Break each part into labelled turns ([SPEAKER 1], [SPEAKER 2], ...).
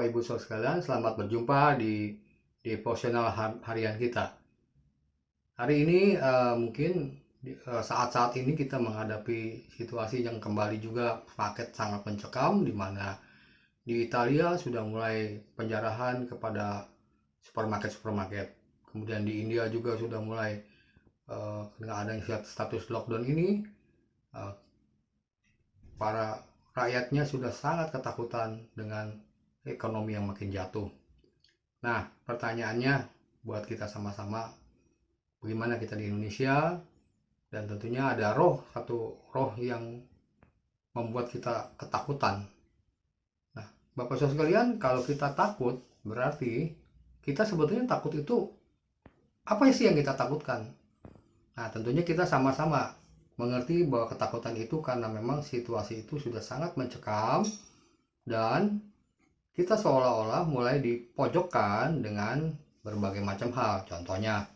[SPEAKER 1] Bapak Ibu Saudara sekalian, selamat berjumpa di devotional harian kita. Hari ini mungkin saat-saat ini kita menghadapi situasi yang kembali juga paket sangat mencekam, di mana di Italia sudah mulai penjarahan kepada supermarket-supermarket. Kemudian di India juga sudah mulai dengan adanya status lockdown ini, eh, para rakyatnya sudah sangat ketakutan dengan ekonomi yang makin jatuh. Nah, pertanyaannya buat kita sama-sama, bagaimana kita di Indonesia, dan tentunya ada satu roh yang membuat kita ketakutan. Nah, Bapak Saudara sekalian, kalau kita takut, berarti kita sebetulnya takut itu apa sih yang kita takutkan? Nah, tentunya kita sama-sama mengerti bahwa ketakutan itu karena memang situasi itu sudah sangat mencekam dan kita seolah-olah mulai dipojokkan dengan berbagai macam hal. Contohnya,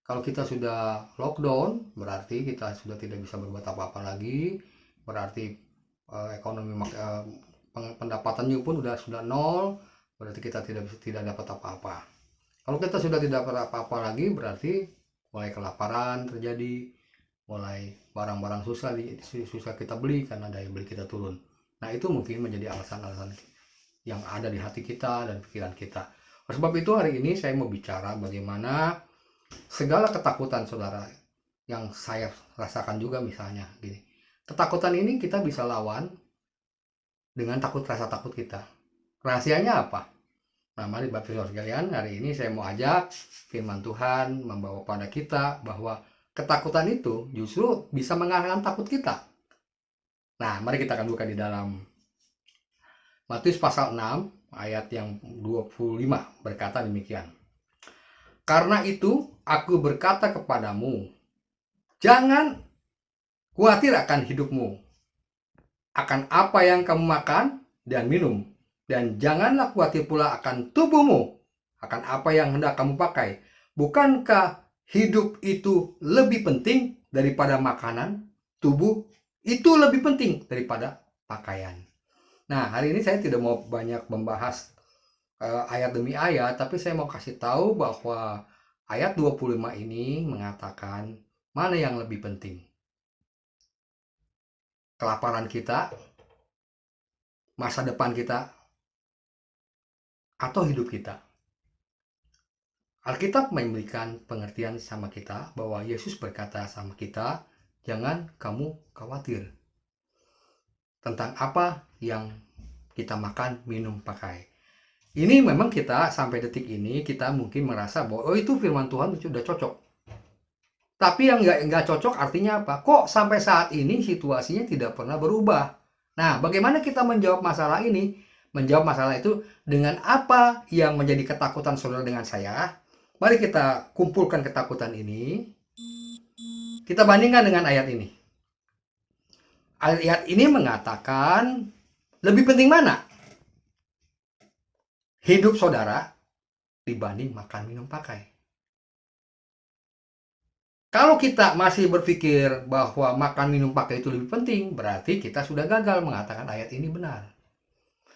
[SPEAKER 1] kalau kita sudah lockdown, berarti kita sudah tidak bisa berbuat apa-apa lagi. Berarti ekonomi pendapatannya pun sudah nol. Berarti kita tidak dapat apa-apa. Kalau kita sudah tidak dapat apa-apa lagi, berarti mulai kelaparan terjadi, mulai barang-barang susah kita beli karena daya beli kita turun. Nah, itu mungkin menjadi alasan-alasan yang ada di hati kita dan pikiran kita. Oleh sebab itu hari ini saya mau bicara bagaimana segala ketakutan saudara yang saya rasakan juga, misalnya gini. Ketakutan ini kita bisa lawan dengan rasa takut kita. Rahasianya apa? Nah, mari Bapak Ibu sekalian, hari ini saya mau ajak firman Tuhan membawa pada kita bahwa ketakutan itu justru bisa mengalahkan takut kita. Nah, mari kita akan buka di dalam Matius pasal 6 ayat yang 25 berkata demikian. Karena itu aku berkata kepadamu, jangan khawatir akan hidupmu, akan apa yang kamu makan dan minum, dan janganlah khawatir pula akan tubuhmu, akan apa yang hendak kamu pakai. Bukankah hidup itu lebih penting daripada makanan, tubuh itu lebih penting daripada pakaian. Nah, hari ini saya tidak mau banyak membahas ayat demi ayat, tapi saya mau kasih tahu bahwa ayat 25 ini mengatakan mana yang lebih penting. Kelaparan kita, masa depan kita, atau hidup kita. Alkitab memberikan pengertian sama kita bahwa Yesus berkata sama kita, jangan kamu khawatir tentang apa yang kita makan, minum, pakai. Ini memang kita sampai detik ini kita mungkin merasa bahwa itu firman Tuhan sudah cocok. Tapi yang nggak cocok artinya apa? Kok sampai saat ini situasinya tidak pernah berubah? Nah, bagaimana kita menjawab masalah ini? Menjawab masalah itu dengan apa yang menjadi ketakutan saudara dengan saya? Mari kita kumpulkan ketakutan ini. Kita bandingkan dengan ayat ini. Ayat ini mengatakan lebih penting mana? Hidup saudara dibanding makan, minum, pakai. Kalau kita masih berpikir bahwa makan, minum, pakai itu lebih penting, berarti kita sudah gagal mengatakan ayat ini benar.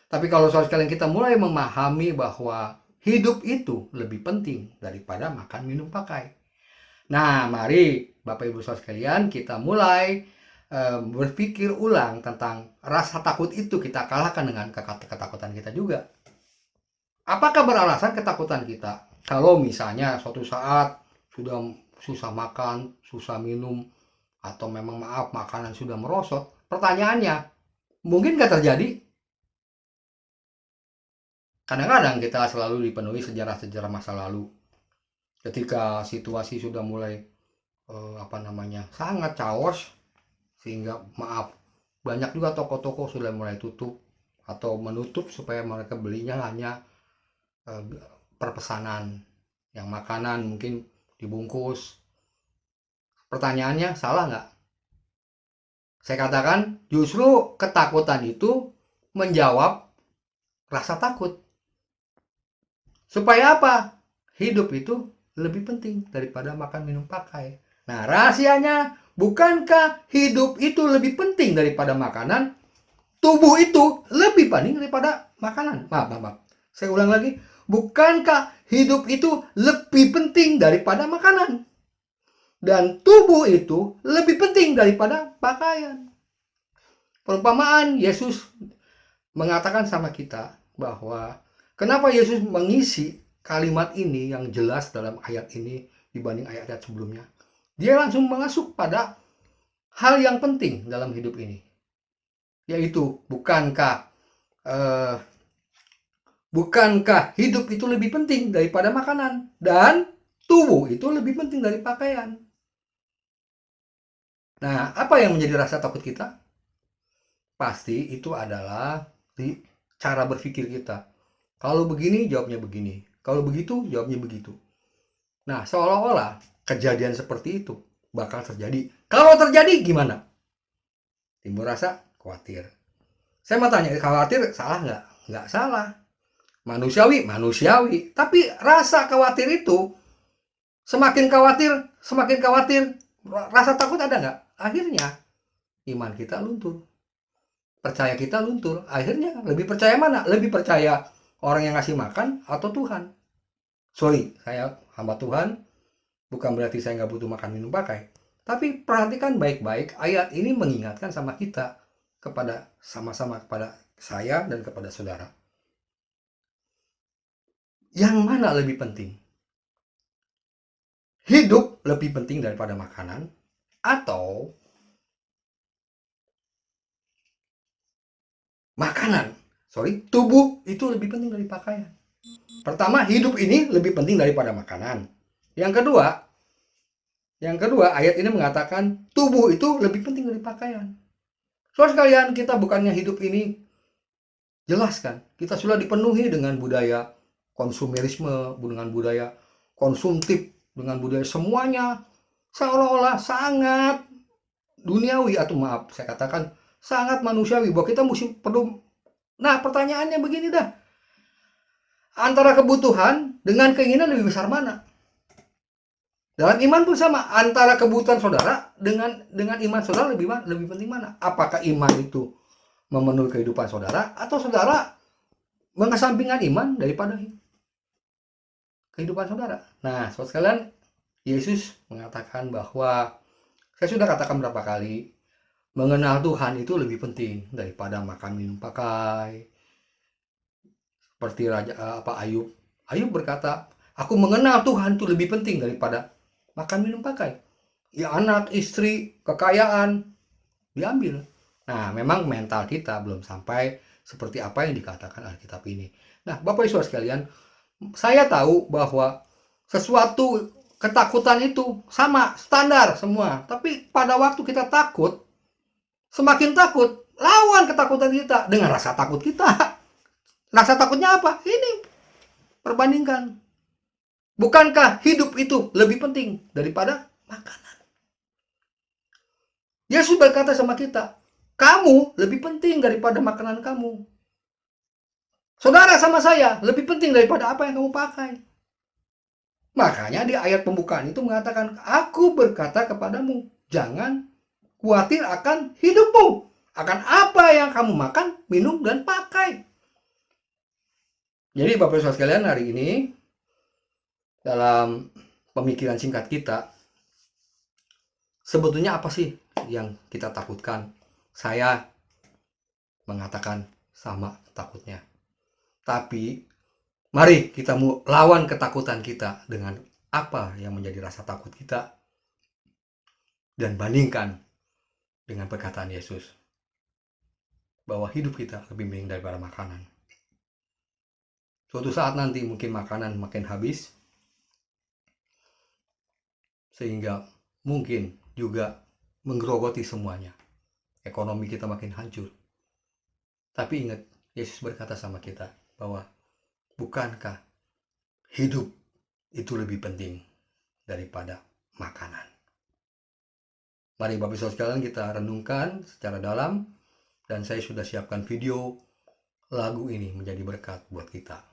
[SPEAKER 1] Tapi kalau saudara sekalian kita mulai memahami bahwa hidup itu lebih penting daripada makan, minum, pakai. Nah, mari Bapak Ibu saudara sekalian kita mulai berpikir ulang tentang rasa takut itu kita kalahkan dengan ketakutan kita juga. Apakah beralasan ketakutan kita? Kalau misalnya suatu saat sudah susah makan, susah minum, atau memang makanan sudah merosot, pertanyaannya, mungkin nggak terjadi? Kadang-kadang kita selalu dipenuhi sejarah-sejarah masa lalu. Ketika situasi sudah mulai sangat chaos, sehingga banyak juga toko-toko sudah mulai tutup atau menutup supaya mereka belinya hanya perpesanan, yang makanan mungkin dibungkus. Pertanyaannya, salah nggak? Saya katakan justru ketakutan itu menjawab rasa takut. Supaya apa? Hidup itu lebih penting daripada makan, minum, pakai. Nah, rahasianya, bukankah hidup itu lebih penting daripada makanan, tubuh itu lebih penting daripada makanan. Maaf. Saya ulang lagi. Bukankah hidup itu lebih penting daripada makanan? Dan tubuh itu lebih penting daripada pakaian. Perumpamaan Yesus mengatakan sama kita bahwa kenapa Yesus mengisi kalimat ini yang jelas dalam ayat ini dibanding ayat-ayat sebelumnya. Dia langsung masuk pada hal yang penting dalam hidup ini. Yaitu bukankah hidup itu lebih penting daripada makanan? Dan tubuh itu lebih penting dari pakaian. Nah, apa yang menjadi rasa takut kita? Pasti itu adalah di cara berpikir kita. Kalau begini, jawabnya begini. Kalau begitu, jawabnya begitu. Nah, seolah-olah kejadian seperti itu bakal terjadi. Kalau terjadi, gimana? Timbul rasa khawatir. Saya mau tanya, khawatir salah nggak? Nggak salah. Manusiawi. Tapi rasa khawatir itu, semakin khawatir, rasa takut ada nggak? Akhirnya, iman kita luntur. Percaya kita luntur. Akhirnya, lebih percaya mana? Lebih percaya orang yang ngasih makan atau Tuhan? Sorry, saya hamba Tuhan. Bukan berarti saya nggak butuh makan, minum, pakai. Tapi perhatikan baik-baik, ayat ini mengingatkan sama kita, sama-sama kepada saya dan kepada saudara. Yang mana lebih penting? Hidup lebih penting daripada makanan? Atau tubuh itu lebih penting dari pakaian? Pertama, hidup ini lebih penting daripada makanan. Yang kedua, ayat ini mengatakan tubuh itu lebih penting dari pakaian. Saudara sekalian, kita bukannya hidup ini jelaskan, kita sudah dipenuhi dengan budaya konsumerisme, dengan budaya konsumtif, dengan budaya semuanya seolah-olah sangat duniawi, atau maaf saya katakan sangat manusiawi, bahwa kita mesti perlu. Nah, pertanyaannya begini dah, antara kebutuhan dengan keinginan lebih besar mana? Dalam iman pun sama, antara kebutuhan saudara dengan iman saudara lebih penting mana? Apakah iman itu memenuhi kehidupan saudara, atau saudara mengesampingkan iman daripada kehidupan saudara? Nah, saudara sekalian, Yesus mengatakan bahwa, saya sudah katakan berapa kali, mengenal Tuhan itu lebih penting daripada makan, minum, pakai. Seperti Ayub berkata, aku mengenal Tuhan itu lebih penting daripada makan, minum, pakai. Ya, anak, istri, kekayaan diambil. Nah, memang mental kita belum sampai seperti apa yang dikatakan Alkitab ini. Nah, Bapak Ibu sekalian, saya tahu bahwa sesuatu ketakutan itu sama, standar semua. Tapi pada waktu kita takut, semakin takut, lawan ketakutan kita dengan rasa takut kita. Rasa takutnya apa? Ini, perbandingkan. Bukankah hidup itu lebih penting daripada makanan? Yesus berkata sama kita, kamu lebih penting daripada makanan kamu. Saudara sama saya lebih penting daripada apa yang kamu pakai. Makanya di ayat pembukaan itu mengatakan, aku berkata kepadamu, jangan khawatir akan hidupmu, akan apa yang kamu makan, minum, dan pakai. Jadi Bapak Ibu sekalian, hari ini dalam pemikiran singkat kita, sebetulnya apa sih yang kita takutkan? Saya mengatakan sama takutnya. Tapi mari kita lawan ketakutan kita dengan apa yang menjadi rasa takut kita, dan bandingkan dengan perkataan Yesus bahwa hidup kita lebih penting daripada makanan. Suatu saat nanti mungkin makanan makin habis, sehingga mungkin juga menggerogoti semuanya. Ekonomi kita makin hancur. Tapi ingat, Yesus berkata sama kita bahwa bukankah hidup itu lebih penting daripada makanan? Mari Bapak Ibu sekalian kita renungkan secara dalam, dan saya sudah siapkan video lagu ini menjadi berkat buat kita.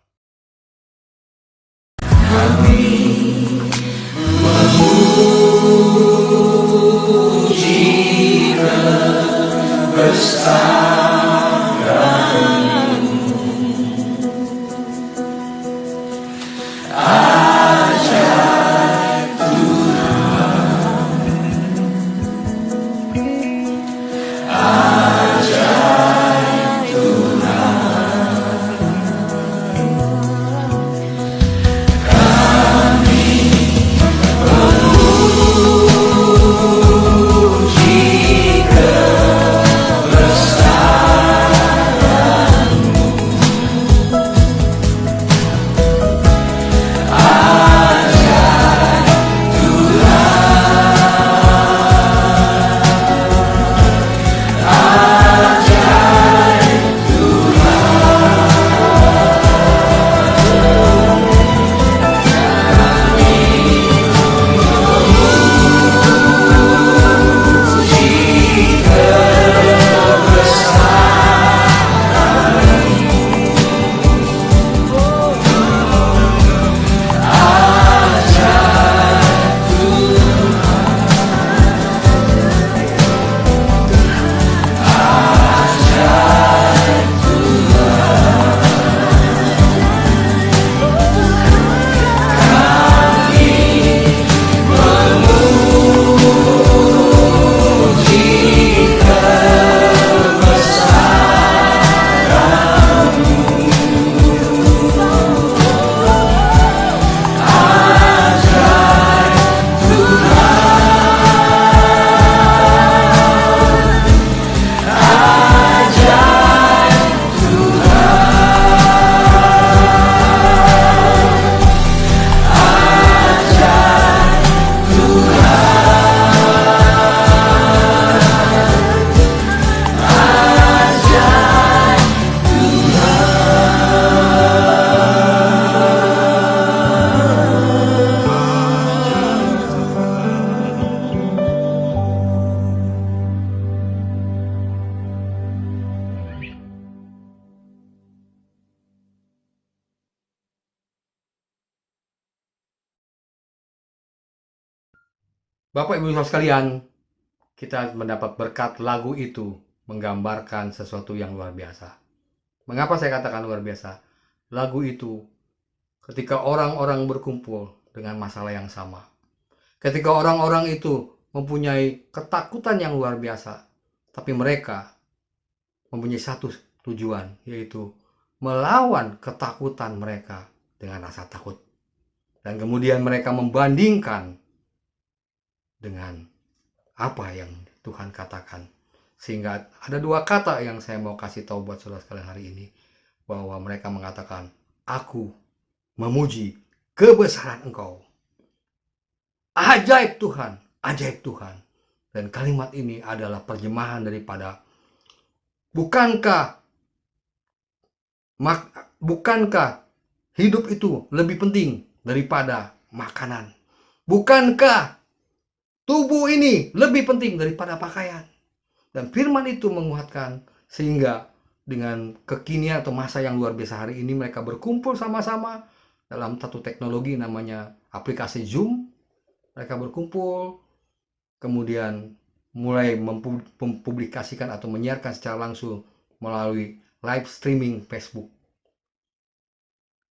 [SPEAKER 1] Memuji bersama. Bapak Ibu Saudara sekalian, kita mendapat berkat lagu itu menggambarkan sesuatu yang luar biasa. Mengapa saya katakan luar biasa? Lagu itu ketika orang-orang berkumpul dengan masalah yang sama. Ketika orang-orang itu mempunyai ketakutan yang luar biasa, tapi mereka mempunyai satu tujuan, yaitu melawan ketakutan mereka dengan rasa takut. Dan kemudian mereka membandingkan dengan apa yang Tuhan katakan. Sehingga ada dua kata yang saya mau kasih tahu buat saudara sekalian hari ini. Bahwa mereka mengatakan, aku memuji kebesaran Engkau. Ajaib Tuhan, ajaib Tuhan. Dan kalimat ini adalah terjemahan daripada bukankah hidup itu lebih penting daripada makanan? Bukankah tubuh ini lebih penting daripada pakaian? Dan firman itu menguatkan sehingga dengan kekinian atau masa yang luar biasa hari ini mereka berkumpul sama-sama dalam satu teknologi namanya aplikasi Zoom. Mereka berkumpul, kemudian mulai mempublikasikan atau menyiarkan secara langsung melalui live streaming Facebook.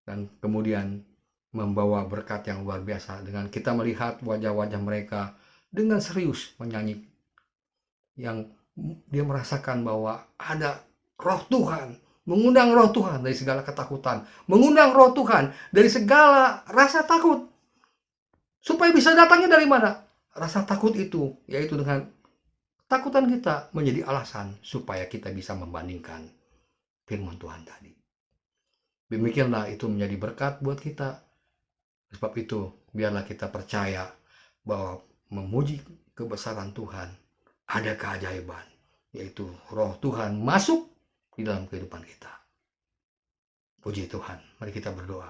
[SPEAKER 1] Dan kemudian membawa berkat yang luar biasa dengan kita melihat wajah-wajah mereka dengan serius menyanyi. Yang dia merasakan bahwa ada roh Tuhan, mengundang roh Tuhan dari segala ketakutan, mengundang roh Tuhan dari segala rasa takut. Supaya bisa datangnya dari mana? Rasa takut itu, yaitu dengan takutan kita menjadi alasan supaya kita bisa membandingkan firman Tuhan tadi. Demikianlah itu menjadi berkat buat kita. Sebab itu, biarlah kita percaya bahwa memuji kebesaran Tuhan ada keajaiban, yaitu roh Tuhan masuk di dalam kehidupan kita. Puji Tuhan, mari kita berdoa.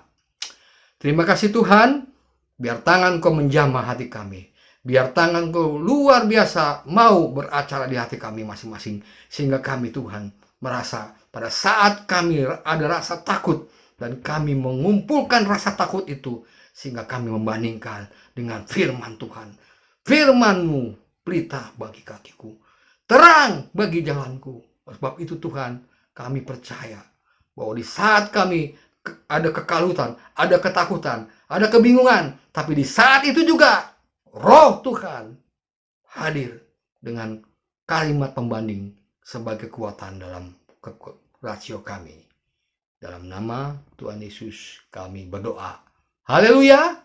[SPEAKER 1] Terima kasih Tuhan. Biar tangan Kau menjamah hati kami. Biar tangan Kau luar biasa mau beracara di hati kami masing-masing. Sehingga kami Tuhan merasa pada saat kami ada rasa takut. Dan kami mengumpulkan rasa takut itu. Sehingga kami membandingkan dengan firman Tuhan. Firman-Mu pelita bagi kakiku. Terang bagi jalanku. Sebab itu Tuhan kami percaya. Bahwa di saat kami ada kekalutan, ada ketakutan, ada kebingungan. Tapi di saat itu juga roh Tuhan hadir dengan kalimat pembanding sebagai kekuatan dalam rasio kami. Dalam nama Tuhan Yesus kami berdoa. Haleluya.